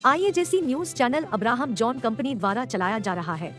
आईएजेसी news channel Abraham John company द्वारा चलाया जा रहा है।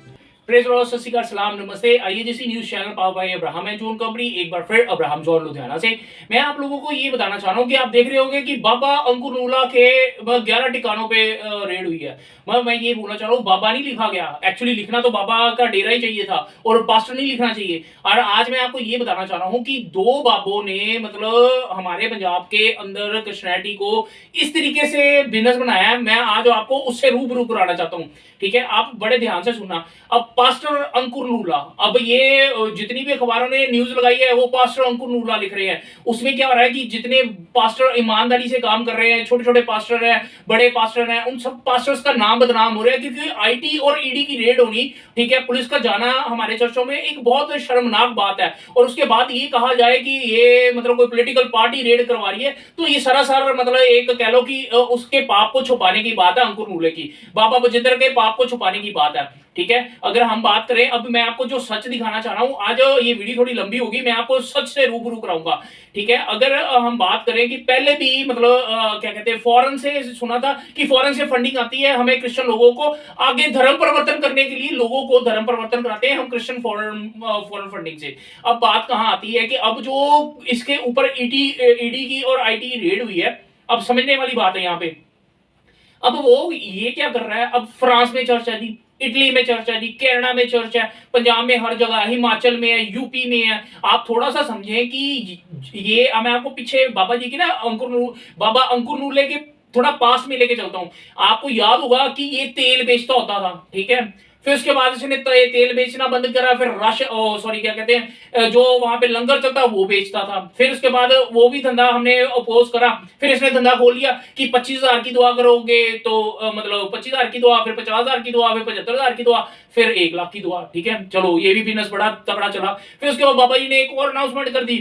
प्रेज लॉर्ड, सत श्री अकाल, सलाम, नमस्ते। IAJC news channel power by Abraham है जॉन कंपनी, एक बार फिर अब्राहम जॉन लुधियाना से मैं आप लोगों को ये बताना चाह रहा हूँ कि आप देख रहे होंगे कि बाबा अंकुर नूला के 11 ठिकानों पे रेड हुई है। मैं ये बोलना चाह रहा हूँ, बाबा नहीं लिखा गया, एक्चुअली लिखना तो बाबा का डेरा ही चाहिए था और पास्टर नहीं लिखना चाहिए। और आज मैं आपको ये बताना चाह रहा हूँ कि दो बाबों ने मतलब हमारे पंजाब के अंदर क्रिश्चियनिटी को इस तरीके से बिजनेस बनाया है। मैं आज आपको उससे रूबरू कराना चाहता हूँ, ठीक है? आप बड़े ध्यान से सुनना। अब पास्टर अंकुर नूला, अब ये जितनी भी अखबारों ने न्यूज लगाई है वो पास्टर अंकुर नूला लिख रहे हैं। उसमें क्या हो रहा है कि जितने पास्टर ईमानदारी से काम कर रहे हैं, छोटे छोटे पास्टर हैं, बड़े पास्टर हैं, उन सब पास्टर्स का नाम बदनाम हो रहा है क्योंकि आईटी और ईडी की रेड होनी, ठीक है, पुलिस का जाना हमारे चर्चों में एक बहुत शर्मनाक बात है। और उसके बाद ये कहा जाए कि ये मतलब कोई पॉलिटिकल पार्टी रेड करवा रही है, तो ये सरासर मतलब एक कह लो कि उसके पाप को छुपाने की बात है। अंकुर नूले की, बाबा बजिंदर के पाप को छुपाने की बात है, ठीक है? अगर हम बात करें, अब मैं आपको जो सच दिखाना चाह रहा हूं, आज ये वीडियो थोड़ी लंबी होगी, मैं आपको सच से रूबरू कराऊंगा, ठीक है? अगर हम बात करें कि पहले भी मतलब क्या कहते हैं, फॉरेन से सुना था कि फॉरेन से फंडिंग आती है हमें क्रिश्चियन लोगों को आगे धर्म परिवर्तन करने के लिए, लोगों को धर्म परिवर्तन कराते हैं हम क्रिश्चियन फॉरेन फंडिंग से। अब बात कहां आती है कि अब जो इसके ऊपर ईडी की और आईटी की रेड हुई है, अब समझने वाली बात है यहाँ पे। अब वो ये क्या कर रहा है, अब फ्रांस में चर्च है जी, इटली में चर्च है जी, कनाडा में चर्च है, पंजाब में हर जगह, हिमाचल में है, यूपी में है। आप थोड़ा सा समझें कि ये मैं आपको पीछे बाबा जी की ना बाबा अंकुर नूले के थोड़ा पास में लेके चलता हूं। आपको याद होगा कि ये तेल बेचता होता था, ठीक है? फिर उसके बाद इसने तेल बेचना बंद करा, फिर रश सॉरी क्या कहते हैं, जो वहां पे लंगर चलता वो बेचता था। फिर उसके बाद वो भी धंधा हमने अपोज करा, फिर इसने धंधा खोल लिया कि 25,000 की दुआ करोगे तो मतलब 25,000 की दुआ, फिर 50,000 की दुआ, फिर 75,000 की दुआ, फिर 1 लाख की दुआ, ठीक है? चलो ये भी बिजनेस बड़ा तगड़ा चला। फिर उसके बाद बाबा जी ने एक और अनाउंसमेंट कर दी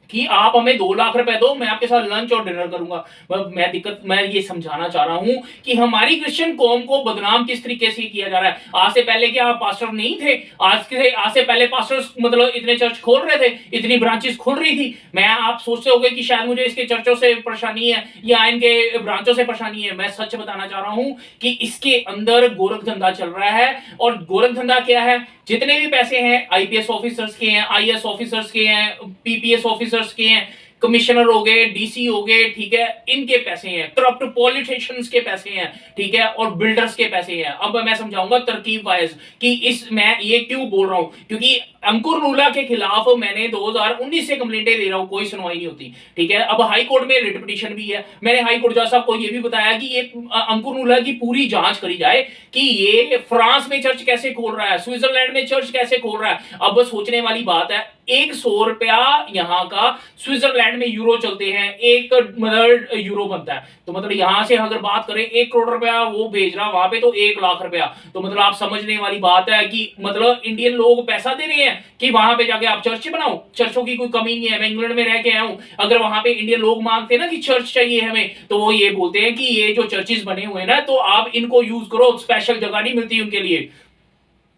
कि आप हमें 2 लाख रुपए दो, मैं आपके साथ लंच और डिनर करूंगा। मैं ये समझाना चाह रहा हूं कि हमारी क्रिश्चियन कौम को बदनाम किस तरीके से किया जा रहा है। आज से पहले क्या पास्टर नहीं थे? आज से पहले पास्टर्स मतलब इतने चर्च खोल रहे थे, इतनी ब्रांचेस खुल रही थी। मैं आप सोचते होंगे कि शायद मुझे इसके चर्चों से परेशानी है या इनके ब्रांचों से परेशानी है। मैं सच बताना चाह रहा हूं कि इसके अंदर गोरख धंधा चल रहा है। और गोरख धंधा क्या है? जितने भी पैसे हैं आईपीएस ऑफिसर्स के हैं, आईएएस ऑफिसर्स के हैं, पीपीएस ऑफिसर्स के हैं, कमिश्नर हो गए, डीसी हो गए, ठीक है, इनके पैसे हैं। करप्ट पॉलिटिशियंस के पैसे हैं, ठीक है, और बिल्डर्स के पैसे हैं। अब मैं समझाऊंगा तरकीब वाइज कि मैं ये क्यों बोल रहा हूं, क्योंकि अंकुर नूला के खिलाफ मैंने 2019 से कंप्लेंटें दे रहा हूं, कोई सुनवाई नहीं होती, ठीक है? अब हाई कोर्ट में रिट पिटीशन भी है। मैंने हाई कोर्ट जज साहब को ये भी बताया कि ये अंकुर नूला की पूरी जांच करी जाए कि ये फ्रांस में चर्च कैसे खोल रहा है, स्विट्जरलैंड में चर्च कैसे खोल रहा है। अब सोचने वाली बात है, 100 रुपया यहाँ का, स्विट्जरलैंड में यूरो चलते हैं, 1 मतलब यूरो बनता है, तो मतलब यहां से अगर बात करें 1 करोड़ रुपया वो भेज रहा वहां पे, तो 1 लाख रुपया, तो मतलब आप समझने वाली बात है कि मतलब इंडियन लोग पैसा दे रहे हैं कि वहां पे जाके आप चर्च बनाओ। चर्चों की कोई कमी नहीं है, मैं इंग्लैंड में रह के आया हूं। अगर वहां पे इंडियन लोग मांगते हैं ना कि चर्च चाहिए हमें, तो वो ये बोलते हैं कि ये जो चर्चेस बने हुए हैं ना, तो आप इनको यूज करो, स्पेशल जगह नहीं मिलती उनके लिए।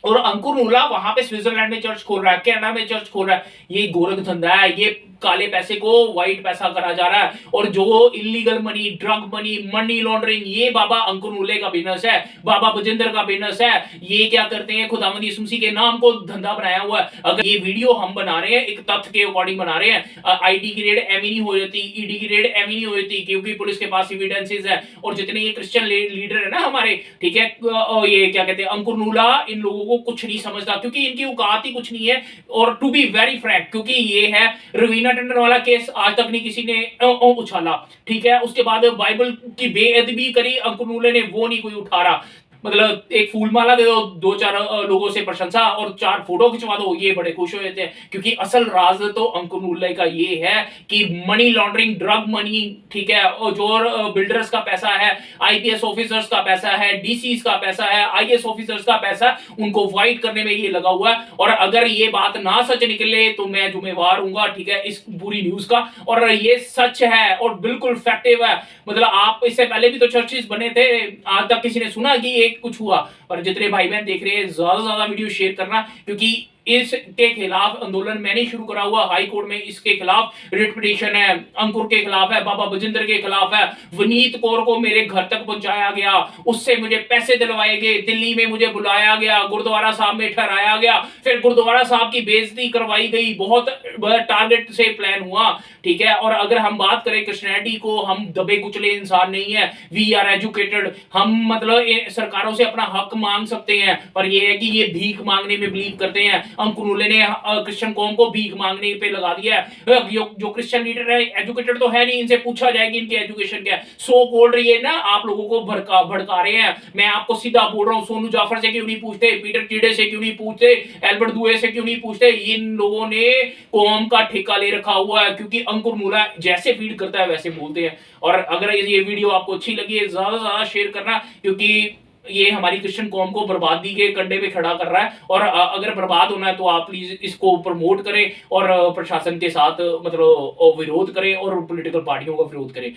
और अंकुर नूला वहां पे स्विट्जरलैंड में चर्च खोल रहा है, कनाडा में चर्च खोल रहा है। ये गोरख धंधा है, ये काले पैसे को व्हाइट पैसा करा जा रहा है। और जो illegal money, drug money, money laundering, ये बाबा अंकुर नूले का बिजनेस है, बाबा बजिंदर का बिजनेस है। ये क्या करते हैं, खुदावंद यीशु मसीह के नाम को धंधा बनाया हुआ है। अगर ये वीडियो हम बना रहे हैं एक तथ्य के अकॉर्डिंग बना रहे हैं, आईटी की रेड एवं नहीं हो जाती, ईडी की रेड एवं नहीं हो जाती, क्योंकि पुलिस के पास एविडेंसेस है। और जितने ये क्रिश्चियन लीडर है ना हमारे, ठीक है, ये क्या कहते हैं, अंकुर नूला इन लोगों को कुछ नहीं समझता, क्योंकि इनकी औकात ही कुछ नहीं है। और टू बी वेरी फ्रैंक, क्योंकि ये है रवीना टंडन वाला केस, आज तक नहीं किसी ने उछाला, ठीक है? उसके बाद बाइबल की बेअदबी करी अंकुर नूले ने, वो नहीं कोई उठा रहा। मतलब एक फूल माला दे दो, 2-4 लोगों से प्रशंसा और 4 फोटो खिंचवा दो, ये बड़े खुश हो जाते हैं। क्योंकि असल राज तो अंकुर नूले का ये है कि मनी लॉन्ड्रिंग, ड्रग मनी, ठीक है, और जो बिल्डर्स का पैसा है, आईपीएस ऑफिसर्स का पैसा है, डीसीस का पैसा है, आईएएस ऑफिसर्स का पैसा, उनको वाइट करने में ये लगा हुआ है। और अगर ये बात ना सच निकले तो मैं जिम्मेवार हूंगा, ठीक है, इस पूरी न्यूज का। और ये सच है और बिल्कुल फैक्टिव है। मतलब आप इससे पहले भी तो चर्चेस बने थे, आज तक किसी ने सुना कि एक कुछ हुआ? और जितने भाई बहन देख रहे हैं, ज्यादा से ज्यादा वीडियो शेयर करना, क्योंकि इसके खिलाफ आंदोलन मैंने शुरू करा हुआ, हाई कोर्ट में इसके खिलाफ रिट पिटीशन है, अंकुर के खिलाफ है, बाबा बजिंदर के खिलाफ है, वनीत कौर को मेरे घर तक पहुंचाया गया, उससे मुझे पैसे दिलवाए गए, दिल्ली में मुझे बुलाया गया, गुरुद्वारा साहब में ठहराया गया, फिर गुरुद्वारा साहब की बेइज्जती करवाई गई, बहुत टारगेट से प्लान हुआ, ठीक है। और अगर हम बात करें क्रिश्चियनिटी को, हम दबे कुचले इंसान नहीं है, वी आर एजुकेटेड, हम मतलब सरकारों से अपना हक मांग सकते हैं, पर यह है कि ये भीख मांगने में बिलीव करते हैं। अंकुर नूले ने क्रिश्चियन कौम को भीख मांगने पे लगा दिया है। जो क्रिश्चियन लीडर है एजुकेटेड तो है नहीं, इनसे पूछा जाए कि इनकी एजुकेशन क्या है। सो बोल रही है ना, आप लोगों को भड़का रहे हैं। मैं आपको सीधा बोल रहा हूं, सोनू जाफर से क्यों नहीं पूछते, पीटर चीड़े से क्यों नहीं पूछते, एल्बर्ट दुए से क्यों नहीं पूछते। इन लोगों ने कौम का ठेका ले रखा हुआ है, क्योंकि अंकुर नूला जैसे फीड करता है वैसे बोलते हैं। और अगर ये वीडियो आपको अच्छी लगी है, ज्यादा से ज्यादा शेयर करना, क्योंकि ये हमारी क्रिश्चियन कौम को बर्बादी के कंधे पे खड़ा कर रहा है। और अगर बर्बाद होना है तो आप प्लीज इसको प्रमोट करें और प्रशासन के साथ मतलब विरोध करें और पॉलिटिकल पार्टियों का विरोध करें।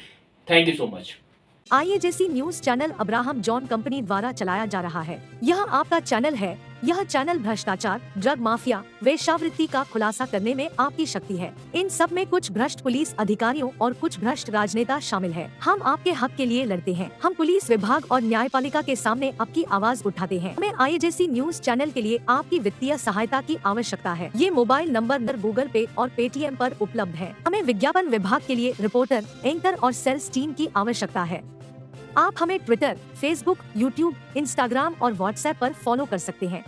Thank you so much. IAJC news channel Abraham John company द्वारा चलाया जा रहा है। यह आपका चैनल है। यह चैनल भ्रष्टाचार, ड्रग माफिया, वेश्यावृत्ति का खुलासा करने में आपकी शक्ति है। इन सब में कुछ भ्रष्ट पुलिस अधिकारियों और कुछ भ्रष्ट राजनेता शामिल हैं। हम आपके हक के लिए लड़ते हैं। हम पुलिस विभाग और न्यायपालिका के सामने आपकी आवाज उठाते हैं। हमें आईएजेसी न्यूज चैनल के लिए आपकी वित्तीय सहायता की आवश्यकता है। ये मोबाइल नंबर गूगल पे और पेटीएम पर उपलब्ध है। हमें विज्ञापन विभाग के लिए रिपोर्टर, एंकर और सेल्स टीम की आवश्यकता है। आप हमें ट्विटर, फेसबुक, यूट्यूब, इंस्टाग्राम और व्हाट्सएप पर फॉलो कर सकते हैं।